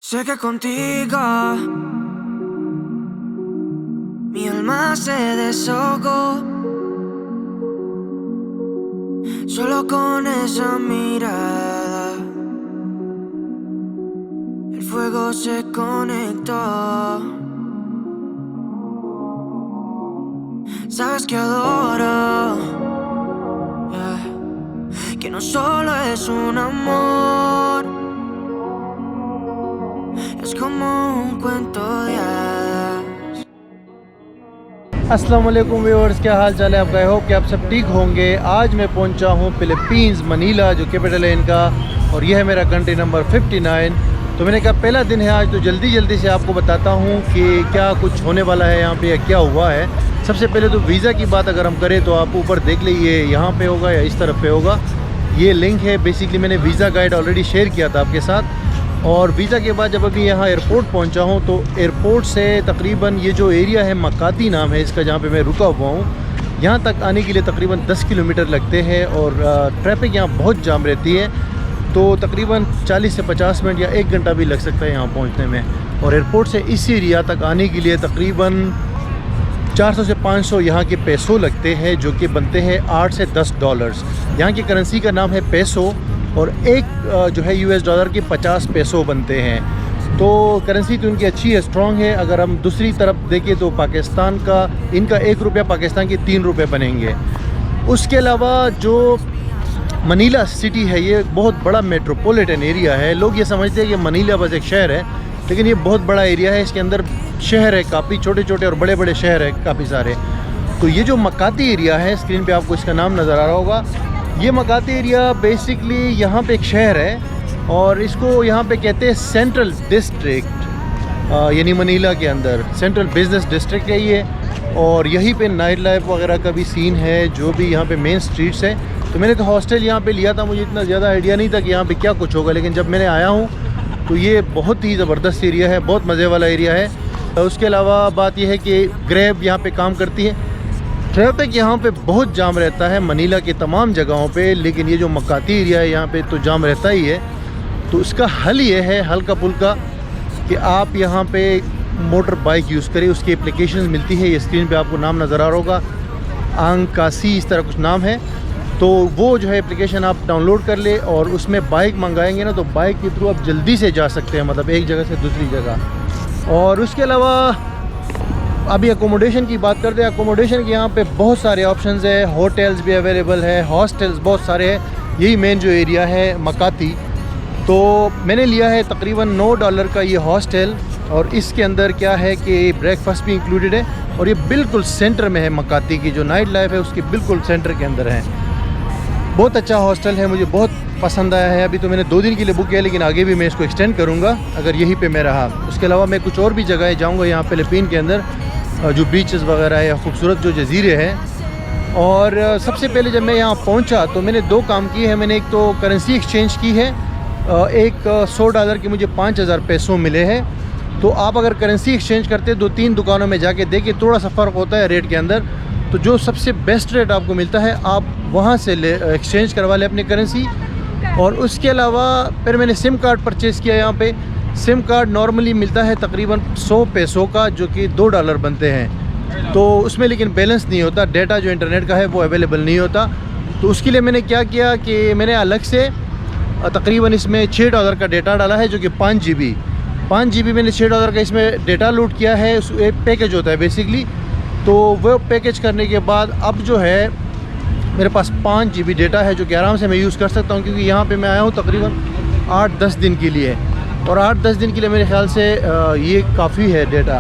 Sé que contigo mi alma se desahogó, solo con esa mirada el fuego se conectó. Sabes que adoro, que no solo es un amor, es como un cuento de hadas. अस्सलाम वालेकुम viewers, क्या हाल चाल है आपका? I hope कि आप सब ठीक होंगे। आज मैं पहुंचा हूं फिलीपींस मनीला, जो कैपिटल है इनका, और यह है मेरा कंट्री नंबर 59। तो मैंने कहा पहला दिन है आज, तो जल्दी से आपको बताता हूं कि क्या कुछ होने वाला है यहाँ पे या क्या हुआ है। सबसे पहले तो वीज़ा की बात अगर हम करें तो आप ऊपर देख लीजिए, यहाँ पे होगा या इस तरफ पे होगा, ये लिंक है। बेसिकली मैंने वीज़ा गाइड ऑलरेडी शेयर किया था आपके साथ। और वीज़ा के बाद जब अभी यहाँ एयरपोर्ट पहुँचा हूँ, तो एयरपोर्ट से तकरीबन ये जो एरिया है, मकाती नाम है इसका, जहाँ पे मैं रुका हुआ हूँ, यहाँ तक आने के लिए तकरीबन 10 किलोमीटर लगते हैं। और ट्रैफिक यहाँ बहुत जाम रहती है, तो तकरीबन 40 से 50 मिनट या 1 घंटा भी लग सकता है यहाँ पहुँचने में। और एयरपोर्ट से इस एरिया तक आने के लिए तकरीबन 400 से 500 यहाँ के पैसों लगते हैं, जो कि बनते हैं 8 से 10 डॉलर्स। यहाँ की करेंसी का नाम है पैसो, और एक जो है US डॉलर के 50 पैसों बनते हैं। तो करेंसी तो इनकी अच्छी है, स्ट्रॉन्ग है। अगर हम दूसरी तरफ देखें तो पाकिस्तान का, इनका 1 रुपया पाकिस्तान के 3 रुपये बनेंगे। उसके अलावा जो मनीला सिटी है, ये बहुत बड़ा मेट्रोपॉलिटन एरिया है। लोग ये समझते हैं कि मनीला बस एक शहर है, लेकिन ये बहुत बड़ा एरिया है। इसके अंदर शहर है काफ़ी, छोटे छोटे और बड़े बड़े शहर है काफ़ी सारे। तो ये जो मकाती एरिया है, स्क्रीन पे आपको इसका नाम नज़र आ रहा होगा, ये मकाती एरिया बेसिकली यहाँ पे एक शहर है, और इसको यहाँ पे कहते हैं सेंट्रल डिस्ट्रिक्ट, यानी मनीला के अंदर सेंट्रल बिजनेस डिस्ट्रिक्ट है ये। और यहीं पे नाइट लाइफ वगैरह का भी सीन है, जो भी यहाँ पे मेन स्ट्रीट्स है। तो मैंने तो हॉस्टल यहाँ पे लिया था, मुझे इतना ज़्यादा आइडिया नहीं था कि यहाँ पे क्या कुछ होगा, लेकिन जब मैंने आया हूँ तो ये बहुत ही ज़बरदस्त एरिया है, बहुत मज़े वाला एरिया है। उसके अलावा बात यह है कि ग्रैब यहाँ पे काम करती है। ट्रैफिक यहाँ पे बहुत जाम रहता है मनीला के तमाम जगहों पे, लेकिन ये जो मकाती एरिया है यहाँ पे तो जाम रहता ही है। तो इसका हल ये है हल्का फुल्का कि आप यहाँ पे मोटर बाइक यूज़ करें। उसकी एप्लीकेशन मिलती है, ये स्क्रीन पे आपको नाम नज़र आ रहा होगा, आंकासी इस तरह कुछ नाम है। तो वो जो है एप्लीकेशन आप डाउनलोड कर ले, और उसमें बाइक मंगाएंगे ना, तो बाइक के थ्रू आप जल्दी से जा सकते हैं, मतलब एक जगह से दूसरी जगह। और उसके अलावा अभी अकोमोडेशन की बात करते हैं। अकोमोडेशन के यहाँ पे बहुत सारे ऑप्शंस है, होटल्स भी अवेलेबल है, हॉस्टल्स बहुत सारे हैं। यही मेन जो एरिया है मकाती। तो मैंने लिया है तकरीबन $9 का ये हॉस्टल, और इसके अंदर क्या है कि ब्रेकफास्ट भी इंक्लूडेड है, और ये बिल्कुल सेंटर में है। मकाती की जो नाइट लाइफ है उसके बिल्कुल सेंटर के अंदर है। बहुत अच्छा हॉस्टल है, मुझे बहुत पसंद आया है। अभी तो मैंने 2 दिन के लिए बुक किया, लेकिन आगे भी मैं इसको एक्सटेंड करूँगा अगर यहीं पे मैं रहा। उसके अलावा मैं कुछ और भी जगह जाऊँगा यहाँ फिलीपीन के अंदर, जो बीचेस वगैरह है या खूबसूरत जो जजीरे हैं। और सबसे पहले जब मैं यहाँ पहुँचा तो मैंने 2 काम किए हैं। मैंने एक तो करेंसी एक्सचेंज की है, एक $100 के मुझे 5000 पैसों मिले हैं। तो आप अगर करेंसी एक्सचेंज करते 2-3 दुकानों में जाके देखिए, थोड़ा सा फ़र्क होता है रेट के अंदर। तो जो सबसे बेस्ट रेट आपको मिलता है, आप वहाँ से एक्सचेंज करवा लें अपनी करेंसी। और उसके अलावा फिर मैंने सिम कार्ड परचेज़ किया। यहाँ पे सिम कार्ड नॉर्मली मिलता है तकरीबन 100 पैसों का, जो कि $2 बनते हैं। तो उसमें लेकिन बैलेंस नहीं होता, डेटा जो इंटरनेट का है वो अवेलेबल नहीं होता। तो उसके लिए मैंने क्या किया कि मैंने अलग से तकरीबन इसमें $6 का डेटा डाला है, जो कि 5 GB मैंने $6 का इसमें डेटा लोड किया है। एक पैकेज होता है बेसिकली। तो वो पैकेज करने के बाद अब जो है मेरे पास 5 GB डेटा है, जो कि आराम से मैं यूज़ कर सकता हूँ, क्योंकि यहाँ पे मैं आया हूँ तकरीबन 8-10 दिन के लिए। और 8-10 दिन के लिए मेरे ख्याल से ये काफ़ी है डेटा।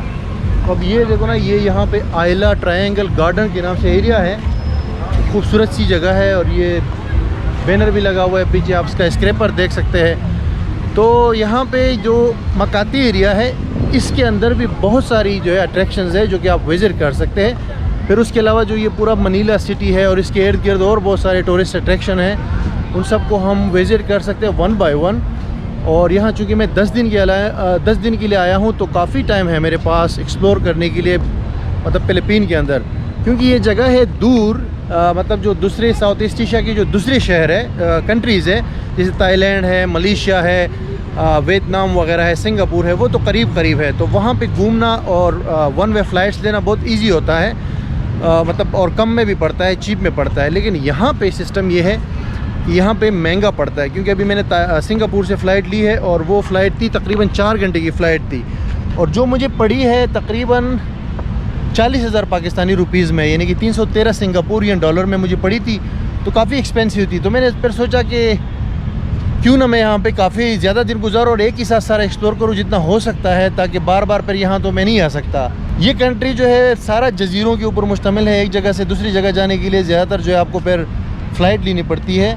अब ये देखो ना, ये यहाँ पे आइला ट्रायंगल गार्डन के नाम से एरिया है, खूबसूरत सी जगह है। और ये बैनर भी लगा हुआ है पीछे, आप इसका स्क्रैपर देख सकते हैं। तो यहाँ पे जो मकाती एरिया है, इसके अंदर भी बहुत सारी जो है अट्रैक्शंस है, जो कि आप विज़िट कर सकते हैं। फिर उसके अलावा जो ये पूरा मनीला सिटी है और इसके इर्द गिर्द और बहुत सारे टूरिस्ट अट्रैक्शन हैं, उन सबको हम विज़िट कर सकते हैं 1 by 1। और यहाँ चूँकि मैं 10 दिन के लिए आया हूँ, तो काफ़ी टाइम है मेरे पास एक्सप्लोर करने के लिए, मतलब फिलीपीन के अंदर। क्योंकि ये जगह है दूर, मतलब जो दूसरे साउथ ईस्ट एशिया के जो दूसरे शहर है, कंट्रीज़ है, जैसे थाईलैंड है, मलेशिया है, वियतनाम वगैरह है, सिंगापुर है, वो तो करीब करीब है, तो वहाँ पे घूमना और वन वे फ़्लाइट्स लेना बहुत इजी होता है, मतलब और कम में भी पड़ता है, चीप में पड़ता है। लेकिन यहाँ पे सिस्टम ये है कि यहाँ पे महंगा पड़ता है, क्योंकि अभी मैंने सिंगापुर से फ़्लाइट ली है और वो फ़्लाइट थी तकरीबन 4 घंटे की फ़्लाइट थी, और जो मुझे पड़ी है तकरीबन 40,000 पाकिस्तानी रुपीज़ में, यानी कि 313 सिंगापुरियन डॉलर में मुझे पड़ी थी, तो काफ़ी एक्सपेंसिव थी। तो मैंने फिर सोचा कि क्यों ना मैं यहाँ पे काफ़ी ज़्यादा दिन गुजारूँ और एक ही साथ सारा एक्सप्लोर करूँ जितना हो सकता है, ताकि बार बार फिर यहाँ तो मैं नहीं आ सकता। ये कंट्री जो है सारा जजीरों के ऊपर मुश्तमिल है, एक जगह से दूसरी जगह जाने के लिए ज़्यादातर जो है आपको फिर फ़्लाइट लेनी पड़ती है,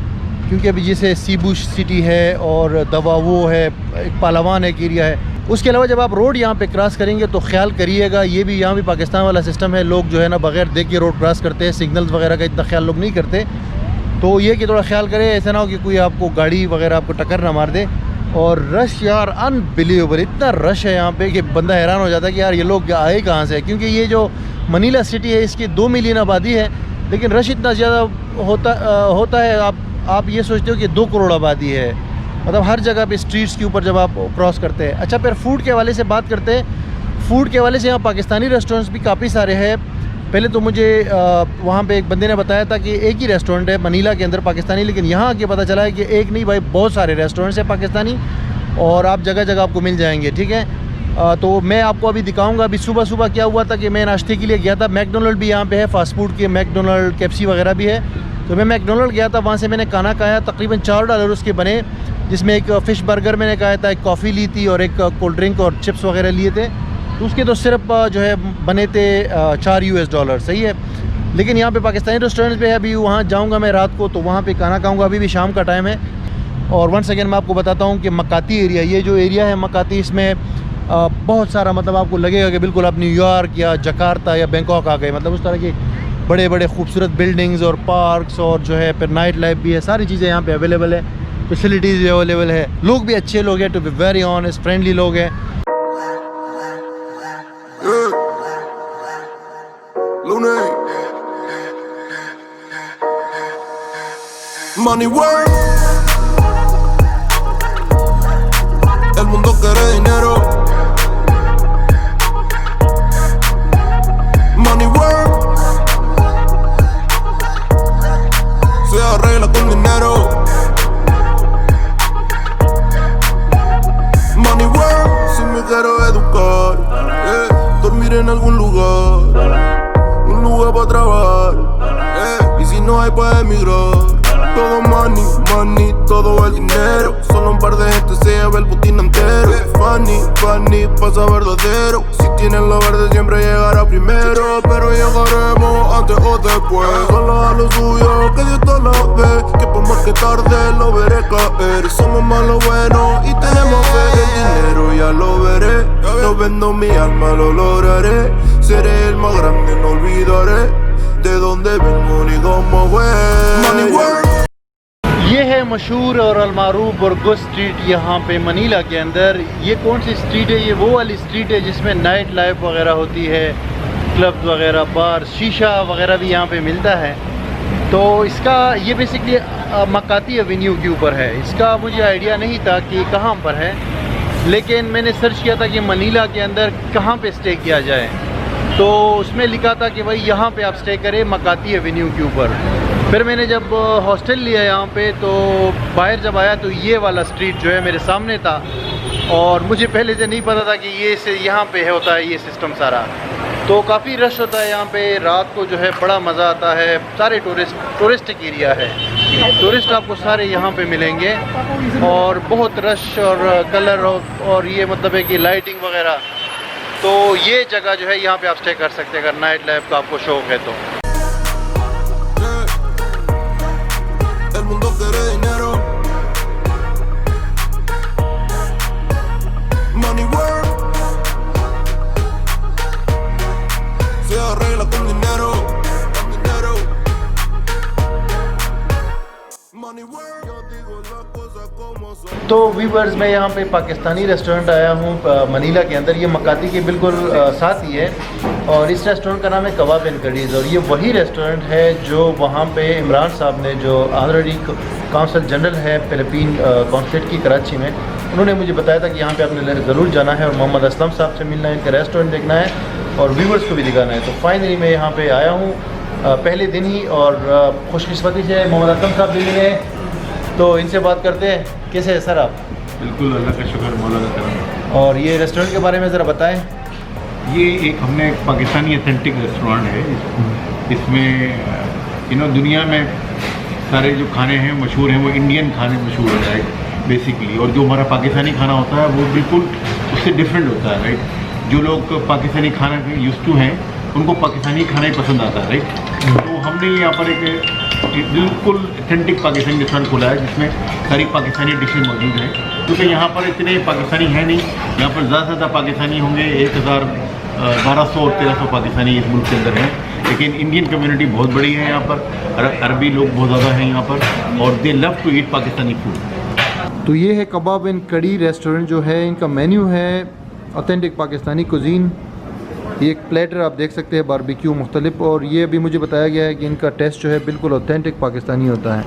क्योंकि अभी जैसे सीबू सिटी है और दवावो है, एक पालावान एक एरिया है। उसके अलावा जब आप रोड यहाँ पे क्रॉस करेंगे तो ख्याल करिएगा, ये भी यहाँ भी पाकिस्तान वाला सिस्टम है, लोग जो है ना बगैर देख के रोड क्रॉस करते हैं, सिग्नल्स वगैरह का इतना ख्याल लोग नहीं करते। तो ये कि थोड़ा ख्याल करें, ऐसा ना हो कि कोई आपको गाड़ी वगैरह आपको टक्कर ना मार दे। और रश यार अनबिलीवेबल, इतना रश है यहाँ पे कि बंदा हैरान हो जाता है कि यार ये लोग आए कहाँ से, क्योंकि ये जो मनीला सिटी है इसकी 2 मिलियन आबादी है, लेकिन रश इतना ज़्यादा होता है। आप ये सोचते हो कि 2 करोड़ आबादी है, मतलब हर जगह पे स्ट्रीट्स के ऊपर जब आप क्रॉस करते हैं। अच्छा, फिर फूड के हवाले से बात करते हैं। फूड के हवाले से यहाँ पाकिस्तानी रेस्टोरेंट्स भी काफ़ी सारे हैं। पहले तो मुझे वहाँ पे एक बंदे ने बताया था कि एक ही रेस्टोरेंट है मनीला के अंदर पाकिस्तानी, लेकिन यहाँ आके पता चला है कि एक नहीं भाई, बहुत सारे रेस्टोरेंट्स हैं पाकिस्तानी, और आप जगह जगह आपको मिल जाएंगे। ठीक है, तो मैं आपको अभी दिखाऊंगा। अभी सुबह सुबह क्या हुआ था कि मैं नाश्ते के लिए गया था, मैकडोनल्ड भी यहाँ पे है, फास्ट फूड के मैकडोनल्ड, केएफसी वगैरह भी है। तो मैं मैकडोनल्ड गया था, वहाँ से मैंने खाना खाया, तकरीबन $4 उसके बने, जिसमें एक फ़िश बर्गर मैंने खाया था, एक कॉफ़ी ली थी और एक कोल्ड ड्रिंक और चिप्स वगैरह लिए थे। तो उसके तो सिर्फ जो है बने थे $4। सही है। लेकिन यहाँ पे पाकिस्तानी रेस्टोरेंट्स पे है, अभी वहाँ जाऊँगा मैं रात को, तो वहाँ पे खाना खाऊँगा। अभी भी शाम का टाइम है। और वंस अगेन मैं आपको बताता हूँ कि मकाती एरिया, ये जो एरिया है मकाती, इसमें बहुत सारा, मतलब आपको लगेगा कि बिल्कुल आप न्यूयॉर्क या जकार्ता या बैंकॉक आ गए, मतलब उस तरह के बड़े बड़े खूबसूरत बिल्डिंग्स और पार्क्स, और जो है फिर नाइट लाइफ भी है, सारी चीज़ें यहाँ पे अवेलेबल है, फैसिलिटीज़ भी अवेलेबल है, लोग भी अच्छे लोग हैं, to be very honest, friendly लोग हैं। Money work, el mundo quiere dinero. Money work, se arregla con dinero. Money work, si me quiero educar, dormir en algún lugar, un lugar para trabajar, y si no hay para emigrar. Todo money, money, todo el dinero. Solo un par de gente se lleva el botín entero. Funny, funny, pasa verdadero. Si tienes lo verde siempre llegará primero. Pero llegaremos antes o después. Solo a lo suyo, que Dios te la ve. Que por más que tarde lo veré caer. Somos más lo bueno y tenemos fe. El dinero ya lo veré. No vendo mi alma, lo lograré. Seré el más grande, no olvidaré de dónde vengo ni cómo fue. Money work. ये है मशहूर और अलमारूफ बुरगुस street यहाँ पे Manila के अंदर। ये कौन सी स्ट्रीट है? ये वो वाली स्ट्रीट है जिसमें नाइट लाइफ वगैरह होती है, क्लब वगैरह, बार, शीशा वगैरह भी यहाँ पे मिलता है। तो इसका ये बेसिकली मकाती एवेन्यू के ऊपर है। इसका मुझे आइडिया नहीं था कि कहाँ पर है, लेकिन मैंने सर्च किया था कि मनीला के अंदर कहाँ पे स्टे किया जाए, तो उसमें लिखा था कि भाई यहाँ पे आप स्टे करें मकाती एवेन्यू के ऊपर। फिर मैंने जब हॉस्टल लिया यहाँ पे, तो बाहर जब आया तो ये वाला स्ट्रीट जो है मेरे सामने था, और मुझे पहले से नहीं पता था कि ये से यहाँ पे होता है ये सिस्टम सारा। तो काफ़ी रश होता है यहाँ पे, रात को जो है बड़ा मज़ा आता है। सारे टूरिस्टिक एरिया है, टूरिस्ट आपको सारे यहाँ पे मिलेंगे, और बहुत रश और कलर और ये मतलब है कि लाइटिंग वगैरह। तो ये जगह जो है यहाँ पे आप स्टे कर सकते हैं अगर नाइट लाइफ का आपको शौक़ है तो। El mundo quiere dinero. Money work, se arregla con dinero. Con dinero. Money work, yo digo las cosas como son. तो व्यूअर्स, मैं यहाँ पे पाकिस्तानी रेस्टोरेंट आया हूँ मनीला के अंदर। ये मकाती के बिल्कुल साथ ही है, और इस रेस्टोरेंट का नाम है कबाब एंड करीज़। और ये वही रेस्टोरेंट है जो वहाँ पे इमरान साहब ने, जो ऑनरेरी काउंसल जनरल है फ़िलिपीन कॉन्सुलेट की कराची में, उन्होंने मुझे बताया था कि यहाँ पे आपने ज़रूर जाना है और मोहम्मद असलम साहब से मिलना है, इनका रेस्टोरेंट देखना है और व्यूवर्स को भी दिखाना है। तो फाइनली मैं यहाँ पे आया हूँ पहले दिन ही, और खुशकिस्मती से मोहम्मद असलम साहब भी मिले हैं, तो इनसे बात करते हैं। कैसे हैं सर आप? बिल्कुल, अल्लाह का शुक्र, मौला का करम। और ये रेस्टोरेंट के बारे में ज़रा बताएं। ये एक हमने एक पाकिस्तानी ऑथेंटिक रेस्टोरेंट है। इसमें दुनिया में सारे जो खाने हैं मशहूर हैं, वो इंडियन खाने मशहूर है राइट बेसिकली, और जो हमारा पाकिस्तानी खाना होता है वो बिल्कुल उससे डिफरेंट होता है राइट। जो लोग पाकिस्तानी खाना के यूज़ टू हैं उनको पाकिस्तानी खाना ही पसंद आता है राइट। तो हमने यहाँ पर एक बिल्कुल ऑथेंटिक पाकिस्तानी रेस्टोरेंट खोला है जिसमें सारी पाकिस्तानी डिशेज मौजूद हैं, क्योंकि यहाँ पर इतने पाकिस्तानी है नहीं। यहाँ पर ज़्यादा से ज़्यादा पाकिस्तानी होंगे 1200 और 1300 पाकिस्तानी इस मुल्क के अंदर हैं, लेकिन इंडियन कम्युनिटी बहुत बड़ी है यहाँ पर, अरबी लोग बहुत ज़्यादा हैं यहाँ पर, और they love to eat Pakistani food. तो ये है कबाब एंड कड़ी रेस्टोरेंट जो है, इनका मेन्यू है ऑथेंटिक पाकिस्तानी कुजीन। ये एक प्लेटर आप देख सकते हैं बारबेक्यू मुख्तलिफ, और ये अभी मुझे बताया गया है कि इनका टेस्ट जो है बिल्कुल ऑथेंटिक पाकिस्तानी होता है।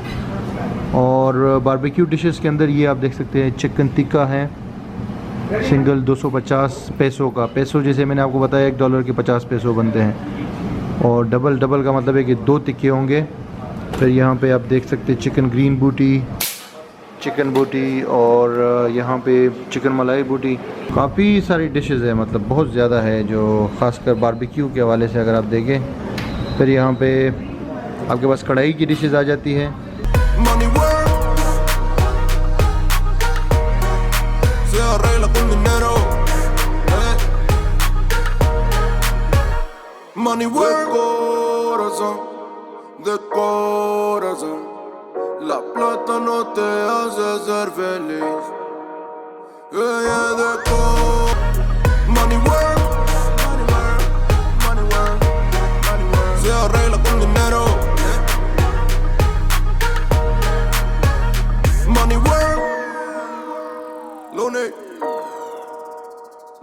और बारबेक्यू डिशेस के अंदर ये आप देख सकते हैं चिकन टिक्का है, सिंगल 250 पैसों का, पैसों जैसे मैंने आपको बताया $1 के 50 पैसों बनते हैं, और डबल का मतलब है कि 2 टिक्के होंगे। फिर यहाँ पे आप देख सकते हैं चिकन ग्रीन बूटी और यहाँ पे चिकन मलाई बूटी। काफ़ी सारी डिशेस है, मतलब बहुत ज़्यादा है, जो ख़ासकर बारबेक्यू के हवाले से अगर आप देखें। फिर यहाँ पे आपके पास कढ़ाई की डिशेस आ जाती है। La plata no te hace ser feliz. Money work, money work. Se arregla con dinero. Money work.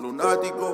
Lunático.